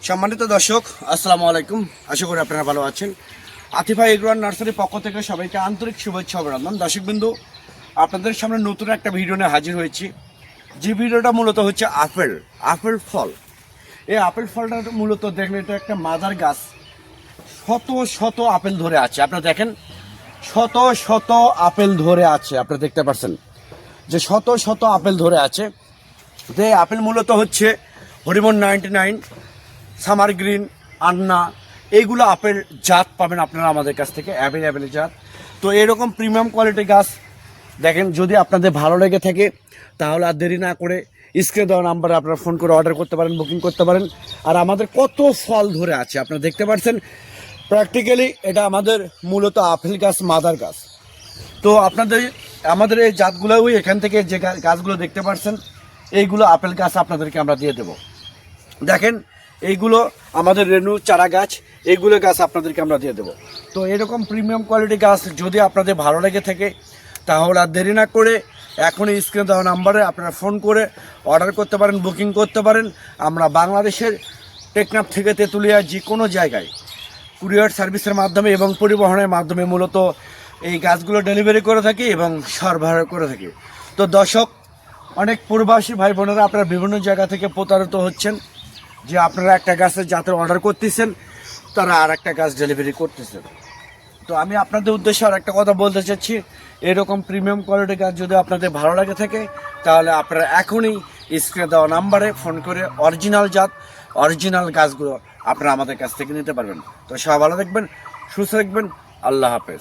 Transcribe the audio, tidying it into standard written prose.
সম্মানিত দর্শক, আসসালামু আলাইকুম। আশা করি আপনারা ভালো আছেন। আতিফা এগ্রোয়ার নার্সারির পক্ষ থেকে সবাইকে আন্তরিক শুভেচ্ছা অভিনন্দন। দর্শকবিন্দু, আপনাদের সামনে নতুন একটা ভিডিও নিয়ে হাজির হয়েছি। যে ভিডিওটা মূলত হচ্ছে আপেল ফল। এই আপেল ফলটা মূলত দেখলে এটা একটা মাদার গাছ, শত শত আপেল ধরে আছে। আপনারা দেখেন, শত শত আপেল ধরে আছে। আপনারা দেখতে পাচ্ছেন যে শত শত আপেল ধরে আছে। যে আপেল মূলত হচ্ছে হরিমন 99, সামার গ্রিন, আন্না, এইগুলো আপেল জাত পাবেন আপনারা আমাদের কাছ থেকে, অ্যাভেলেবেল জাত। তো এরকম প্রিমিয়াম কোয়ালিটি গাছ দেখেন, যদি আপনাদের ভালো লেগে থাকে তাহলে আর দেরি না করে স্ক্রিনে দেওয়া নাম্বারে আপনারা ফোন করে অর্ডার করতে পারেন, বুকিং করতে পারেন। আর আমাদের কত ফল ধরে আছে আপনারা দেখতে পাচ্ছেন। প্র্যাকটিক্যালি এটা আমাদের মূলত আপেল গাছ, মাদার গাছ। তো আমাদের এই জাতগুলোও এখান থেকে যে গাছগুলো দেখতে পাচ্ছেন, এইগুলো আপেল গাছ আপনাদেরকে আমরা দিয়ে দেব। দেখেন, এইগুলো আমাদের রেনু চারা গাছ, এইগুলো গাছ আপনাদেরকে আমরা দিয়ে দেবো। তো এরকম প্রিমিয়াম কোয়ালিটি গাছ যদি আপনাদের ভালো লেগে থাকে তাহলে আর দেরি না করে এখনই স্ক্রিনে দেওয়া নাম্বারে আপনারা ফোন করে অর্ডার করতে পারেন, বুকিং করতে পারেন। আমরা বাংলাদেশের টেকনাফ থেকে তেঁতুলিয়া যে কোনো জায়গায় কুরিয়ার সার্ভিসের মাধ্যমে এবং পরিবহনের মাধ্যমে মূলত এই গাছগুলো ডেলিভারি করে থাকি এবং সরবরাহ করে থাকি। তো দর্শক, অনেক প্রবাসী ভাই বোনেরা আপনারা বিভিন্ন জায়গা থেকে প্রতারিত হচ্ছেন যে আপনারা একটা গাছের জাতের অর্ডার করতেছেন, তারা আর একটা গাছ ডেলিভারি করতেছেন। তো আমি আপনাদের উদ্দেশ্যে আর একটা কথা বলতে চাচ্ছি, এরকম প্রিমিয়াম কোয়ালিটি গাছ যদি আপনাদের ভালো লাগে থাকে তাহলে আপনারা এখনই স্ক্রিনে দেওয়া নাম্বারে ফোন করে অরিজিনাল জাত, অরিজিনাল গাছগুলো আপনারা আমাদের কাছ থেকে নিতে পারবেন। তো সবাই ভালো থাকবেন, সুস্থ থাকবেন। আল্লাহ হাফেজ।